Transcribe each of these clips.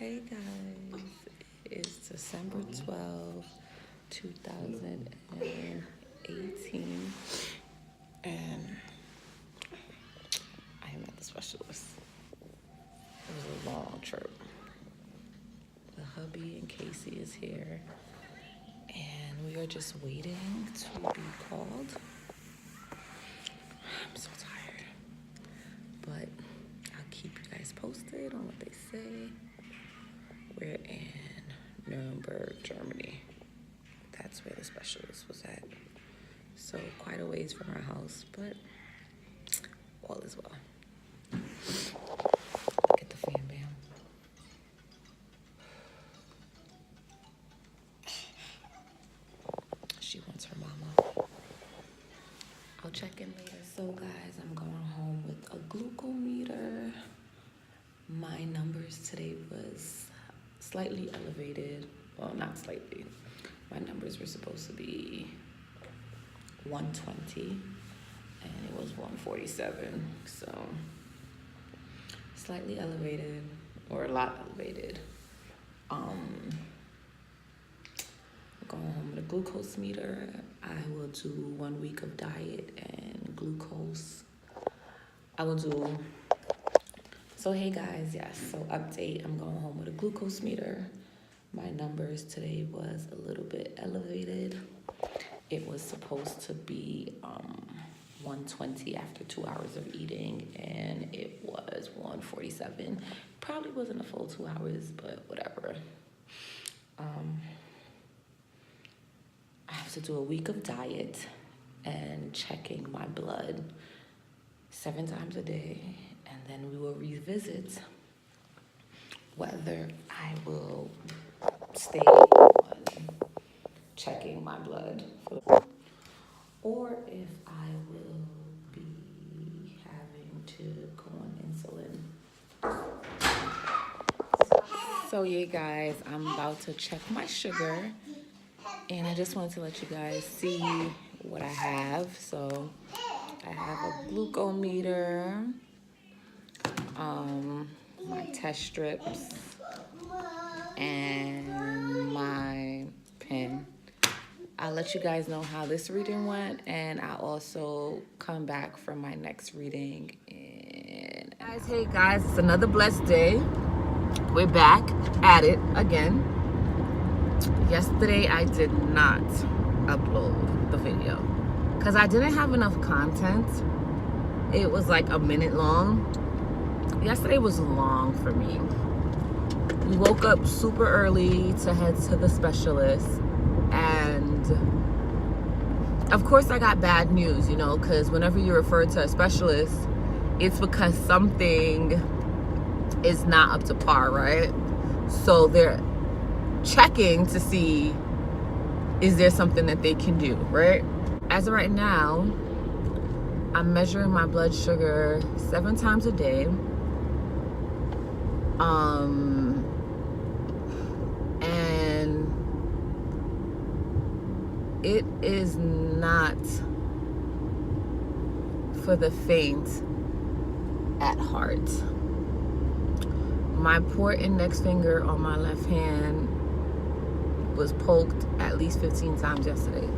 Hey guys, it's December 12th, 2018, and I am at the specialist. It was a long trip. The hubby and Casey is here, and we are just waiting to be called. I'm so tired, but I'll keep you guys posted on what they say. We're in Nuremberg, Germany. That's where the specialist was at. So quite a ways from our house, but all is well. Look at the fan bam. She wants her mama. I'll check in later. So guys, I'm going home with a glucometer. My numbers today was slightly elevated. Well, not slightly. My numbers were supposed to be 120 and it was 147. So slightly elevated, or a lot elevated. I'm going home with a glucose meter. I will do 1 week of diet and glucose. I will do. So hey guys, yes, so update, I'm going home with a glucose meter. My numbers today was a little bit elevated. It was supposed to be 120 after 2 hours of eating, and it was 147. Probably wasn't a full 2 hours, but whatever. I have to do a week of diet and checking my blood 7 times a day. And then we will revisit whether I will stay on checking my blood or if I will be having to go on insulin. So yeah, guys, I'm about to check my sugar, and I just wanted to let you guys see what I have. So I have a glucometer, my test strips, and my pen. I'll let you guys know how this reading went, and I'll also come back from my next reading. And guys, hey guys, it's another blessed day. We're back at it again. Yesterday I did not upload the video because I didn't have enough content. It was like a minute long. Yesterday was long for me. We woke up super early to head to the specialist, and of course I got bad news, you know, because whenever you're referred to a specialist, it's because something is not up to par, right? So they're checking to see, is there something that they can do, right? As of right now, I'm measuring my blood sugar 7 times a day. And it is not for the faint at heart. My poor index finger on my left hand was poked at least 15 times yesterday.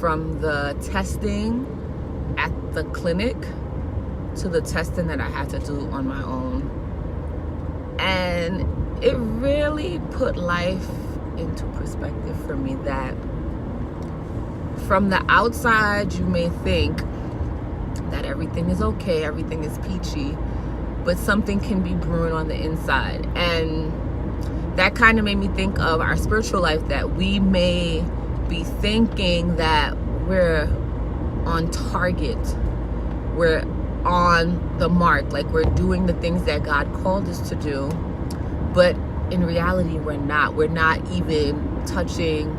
From the testing at the clinic to the testing that I had to do on my own. And it really put life into perspective for me that from the outside, you may think that everything is okay, everything is peachy, but something can be brewing on the inside. And that kind of made me think of our spiritual life, that we may be thinking that we're on target, we're on the mark, like we're doing the things that God called us to do, but in reality we're not even touching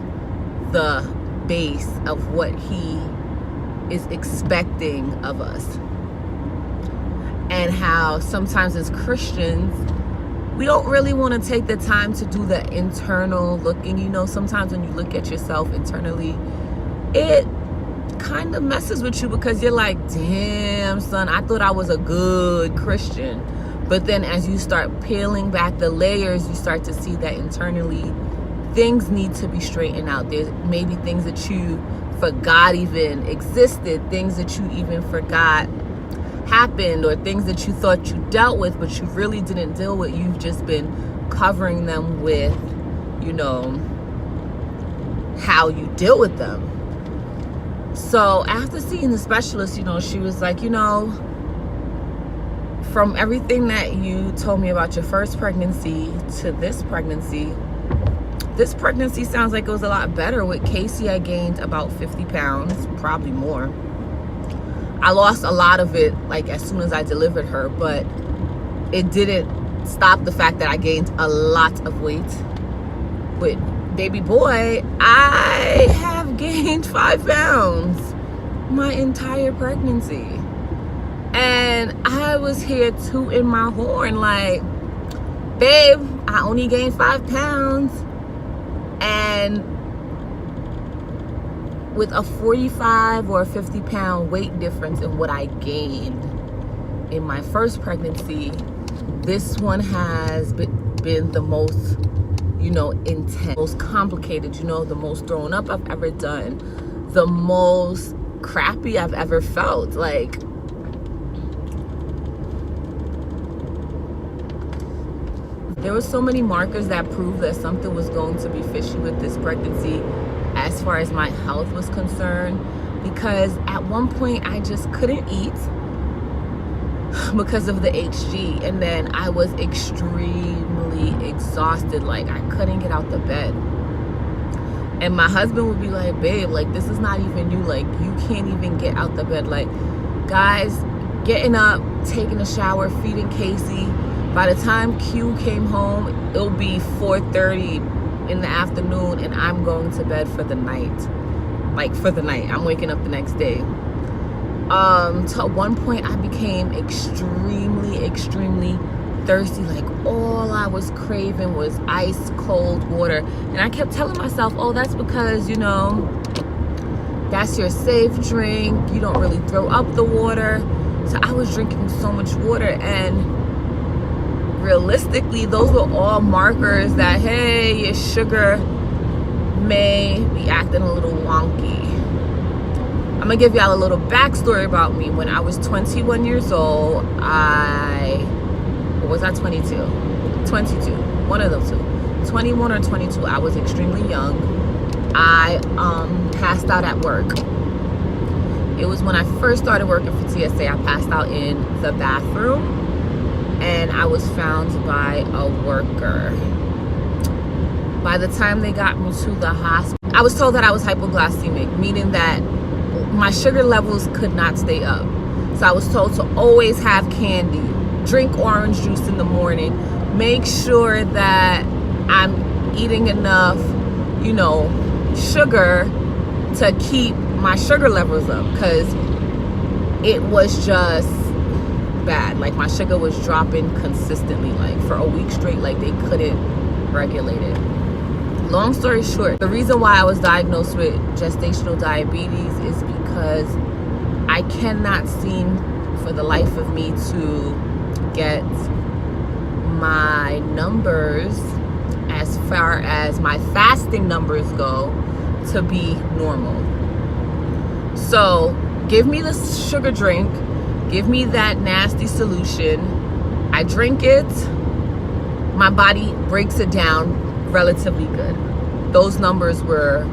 the base of what He is expecting of us. And how sometimes as Christians we don't really want to take the time to do the internal looking. You know, sometimes when you look at yourself internally, it kind of messes with you, because you're like, damn son, I thought I was a good Christian, But then as you start peeling back the layers, you start to see that internally things need to be straightened out. There's maybe things that you forgot even existed, things that you even forgot happened, or things that you thought you dealt with, but you really didn't deal with. You've just been covering them with, you know, how you deal with them. So after seeing the specialist, you know, she was like, you know, from everything that you told me about your first pregnancy to this pregnancy sounds like it was a lot better. With Casey, I gained about 50 pounds, probably more. I lost a lot of it like as soon as I delivered her, but it didn't stop the fact that I gained a lot of weight. With baby boy, I have gained 5 pounds my entire pregnancy. And I was here tooting my horn like, babe, I only gained 5 pounds. And with a 45 or 50 pound weight difference in what I gained in my first pregnancy, this one has been the most, you know, intense, most complicated, you know, the most thrown up I've ever done, the most crappy I've ever felt. Like, there were so many markers that proved that something was going to be fishy with this pregnancy as far as my health was concerned, because at one point I just couldn't eat because of the HG, and then I was extremely exhausted. Like, I couldn't get out the bed, and my husband would be like, babe, like, this is not even you, like, you can't even get out the bed. Like, guys, getting up, taking a shower, feeding Casey. By the time Q came home, it'll be 4:30 in the afternoon, and I'm going to bed for the night. Like, for the night. I'm waking up the next day. To one point, I became extremely thirsty. Like, all I was craving was ice cold water. And I kept telling myself, oh, that's because, you know, that's your safe drink. You don't really throw up the water. So I was drinking so much water, and realistically, those were all markers that, hey, your sugar may be acting a little wonky. I'm gonna give y'all a little backstory about me. When I was 21 years old, or was I 22? 22, one of those two. 21 or 22, I was extremely young. I passed out at work. It was when I first started working for TSA. I passed out in the bathroom, and I was found by a worker. By the time they got me to the hospital, I was told that I was hypoglycemic, meaning that my sugar levels could not stay up. So I was told to always have candy, drink orange juice in the morning, make sure that I'm eating enough, you know, sugar to keep my sugar levels up, because it was just bad. Like, my sugar was dropping consistently, like for a week straight. Like, they couldn't regulate it. Long story short, the reason why I was diagnosed with gestational diabetes is because I cannot seem for the life of me to get my numbers, as far as my fasting numbers go, to be normal. So give me the sugar drink, give me that nasty solution, I drink it, my body breaks it down relatively good. Those numbers were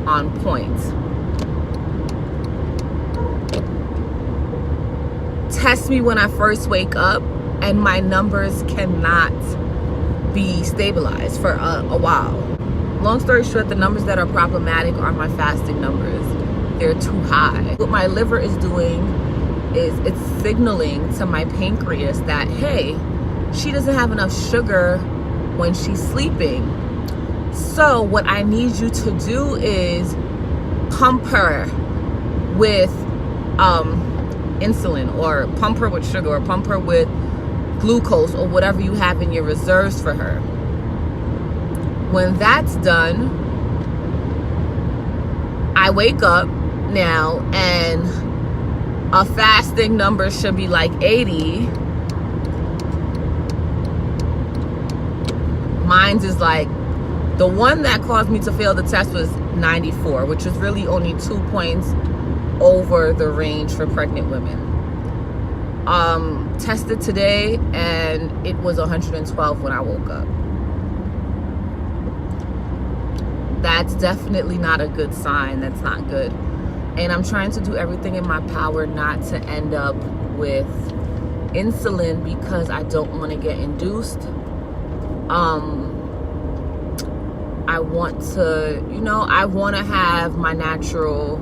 on point. Test me when I first wake up, and my numbers cannot be stabilized for a while. Long story short, the numbers that are problematic are my fasting numbers. They're too high. What my liver is doing is it's signaling to my pancreas that, hey, she doesn't have enough sugar when she's sleeping. So what I need you to do is pump her with insulin, or pump her with sugar, or pump her with glucose, or whatever you have in your reserves for her. When that's done, I wake up now, and a fasting number should be like 80, Mine's is like, the one that caused me to fail the test was 94, which is really only 2 points over the range for pregnant women. Tested today and it was 112 when I woke up. That's definitely not a good sign. That's not good. And I'm trying to do everything in my power not to end up with insulin because I don't want to get induced. I want to, I want to have my natural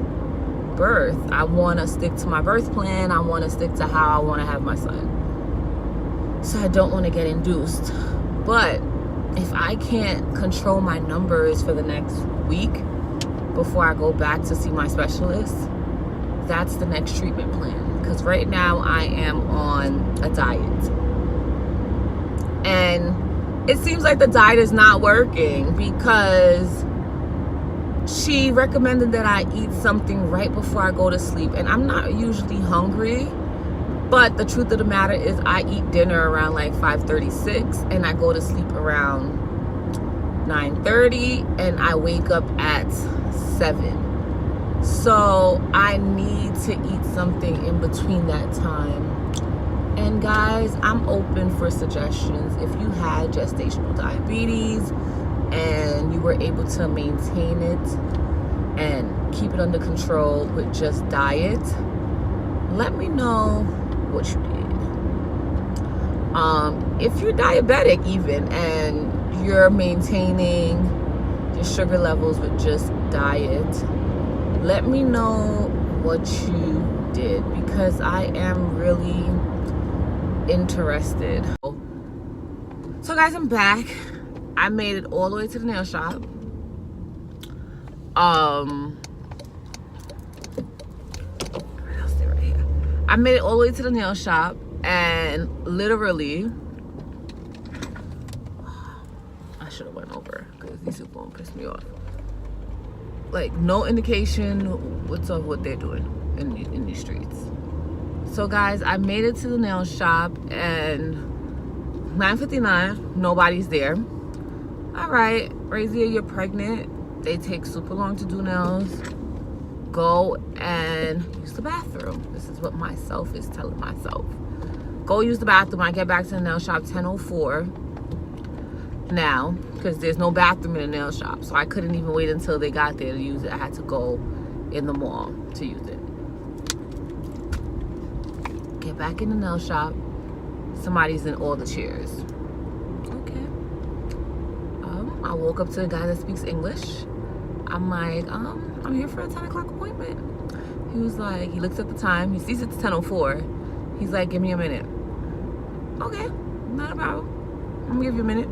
birth. I want to stick to my birth plan. I want to stick to how I want to have my son. So I don't want to get induced. But if I can't control my numbers for the next week before I go back to see my specialist, that's the next treatment plan. Because right now I am on a diet. And it seems like the diet is not working because she recommended that I eat something right before I go to sleep. And I'm not usually hungry, but the truth of the matter is I eat dinner around like 5:36 and I go to sleep around 9:30 and I wake up at 7. So I need to eat something in between that time. And guys, I'm open for suggestions. If you had gestational diabetes and you were able to maintain it and keep it under control with just diet, let me know what you did. If you're diabetic even and you're maintaining your sugar levels with just diet, let me know what you did because I am really interested. So guys, I'm back. I made it all the way to the nail shop. I'll stay right here. I made it all the way to the nail shop and literally, I should have went over because these people gonna piss me off. Like no indication what's up what they're doing in these streets. So guys, I made it to the nail shop and 9:59, nobody's there. All right, Razia, you're pregnant. They take super long to do nails. Go and use the bathroom. This is what myself is telling myself. Go use the bathroom. I get back to the nail shop 10:04 now because there's no bathroom in the nail shop. So I couldn't even wait until they got there to use it. I had to go in the mall to use it. Get back in the nail shop. Somebody's in all the chairs. Okay. I woke up to the guy that speaks English. I'm like, I'm here for a 10 o'clock appointment. He was like, he looks at the time. He sees it's 10:04. He's like, give me a minute. Okay, not a problem. I'm gonna give you a minute.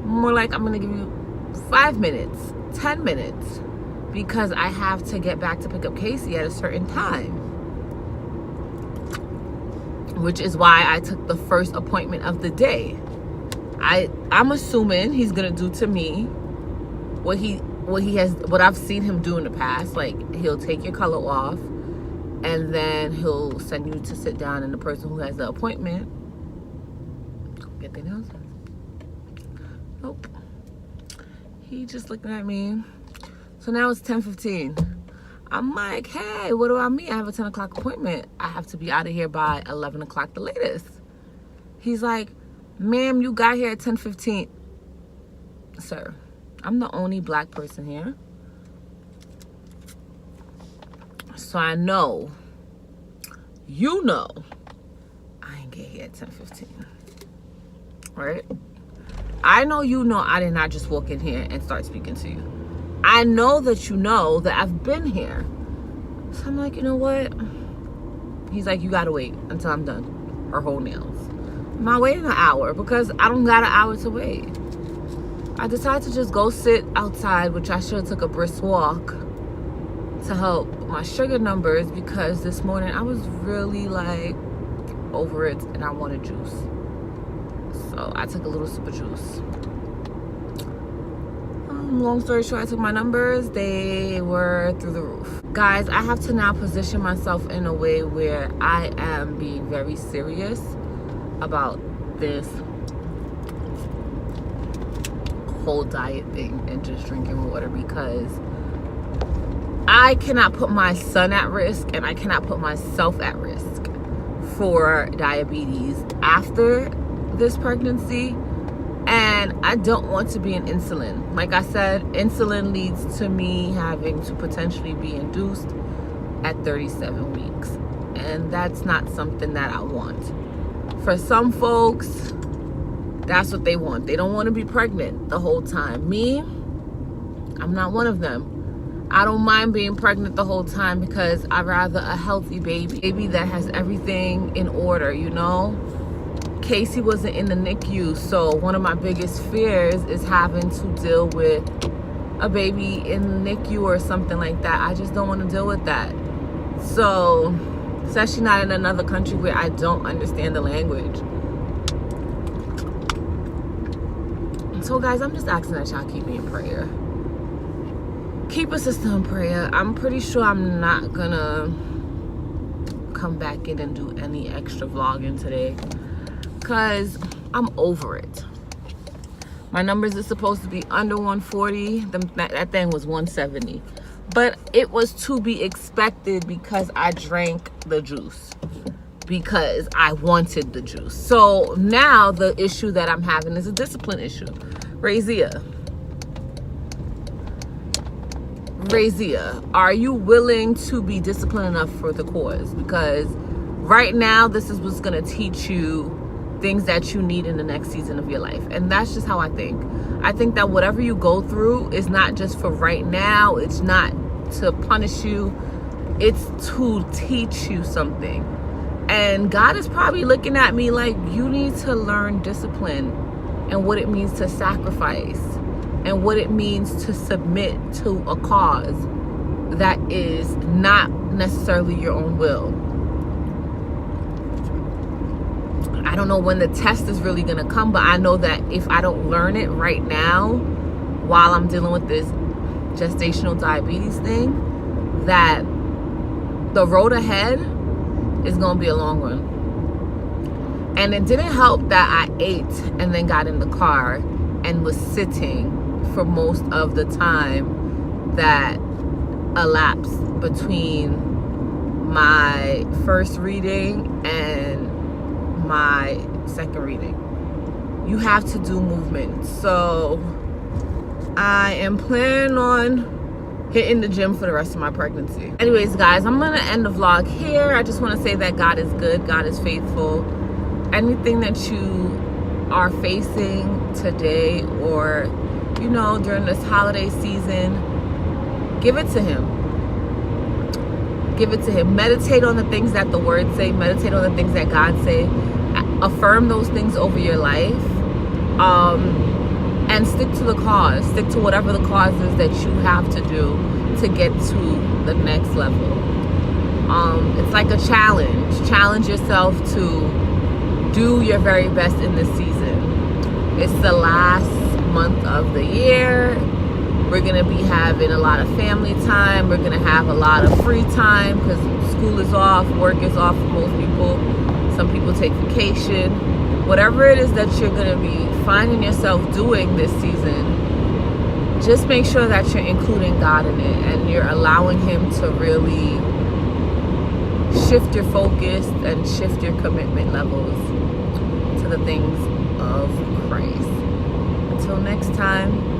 More like I'm gonna give you 5 minutes, 10 minutes, because I have to get back to pick up Casey at a certain time. Which is why I took the first appointment of the day. I'm assuming he's gonna do to me what I've seen him do in the past. Like he'll take your color off and then he'll send you to sit down and the person who has the appointment get their nails done. Nope. He just looking at me. So now it's 10:15. I'm like, hey, what about me? I have a 10 o'clock appointment. I have to be out of here by 11 o'clock the latest. He's like, ma'am, you got here at 10:15. Sir, I'm the only black person here. So I know, you know, I ain't get here at 10:15. Right? I know you know I did not just walk in here and start speaking to you. I know that you know that I've been here. So I'm like, you know what? He's like, you gotta wait until I'm done her whole nails. I'm not waiting an hour because I don't got an hour to wait. I decided to just go sit outside, which I should have took a brisk walk to help my sugar numbers because this morning I was really like over it and I wanted juice. So I took a little sip of juice. Long story short, I took my numbers. They were through the roof. Guys, I have to now position myself in a way where I am being very serious about this whole diet thing and just drinking water, because I cannot put my son at risk and I cannot put myself at risk for diabetes after this pregnancy. And I don't want to be on insulin. Like I said, insulin leads to me having to potentially be induced at 37 weeks. And that's not something that I want. For some folks, that's what they want. They don't want to be pregnant the whole time. Me, I'm not one of them. I don't mind being pregnant the whole time because I'd rather a healthy baby that has everything in order, you know? Casey wasn't in the NICU, so one of my biggest fears is having to deal with a baby in the NICU or something like that. I just don't want to deal with that. So, especially not in another country where I don't understand the language. So guys, I'm just asking that y'all keep me in prayer. Keep a sister in prayer. I'm pretty sure I'm not gonna come back in and do any extra vlogging today, because I'm over it. My numbers are supposed to be under 140. That thing was 170. But it was to be expected because I drank the juice. Because I wanted the juice. So now the issue that I'm having is a discipline issue. Razia, are you willing to be disciplined enough for the cause? Because right now, this is what's going to teach you things that you need in the next season of your life. And that's just how I think. I think that whatever you go through is not just for right now. It's not to punish you. It's to teach you something. And God is probably looking at me like, you need to learn discipline and what it means to sacrifice and what it means to submit to a cause that is not necessarily your own will. I don't know when the test is really going to come, but I know that if I don't learn it right now while I'm dealing with this gestational diabetes thing, that the road ahead is going to be a long one. And it didn't help that I ate and then got in the car and was sitting for most of the time that elapsed between my first reading and my second reading. You have to do movement. So I am planning on hitting the gym for the rest of my pregnancy. Anyways, guys, I'm gonna end the vlog here. I just want to say that God is good, God is faithful. Anything that you are facing today or, you know, during this holiday season, give it to him. Give it to him. Meditate on the things that the word say. Meditate on the things that God say. Affirm those things over your life. And stick to the cause. Stick to whatever the cause is that you have to do to get to the next level. It's like a challenge. Challenge yourself to do your very best in this season. It's the last month of the year. We're going to be having a lot of family time. We're going to have a lot of free time because school is off, work is off for most people. Some people take vacation. Whatever it is that you're going to be finding yourself doing this season, just make sure that you're including God in it and you're allowing him to really shift your focus and shift your commitment levels to the things of Christ. Until next time.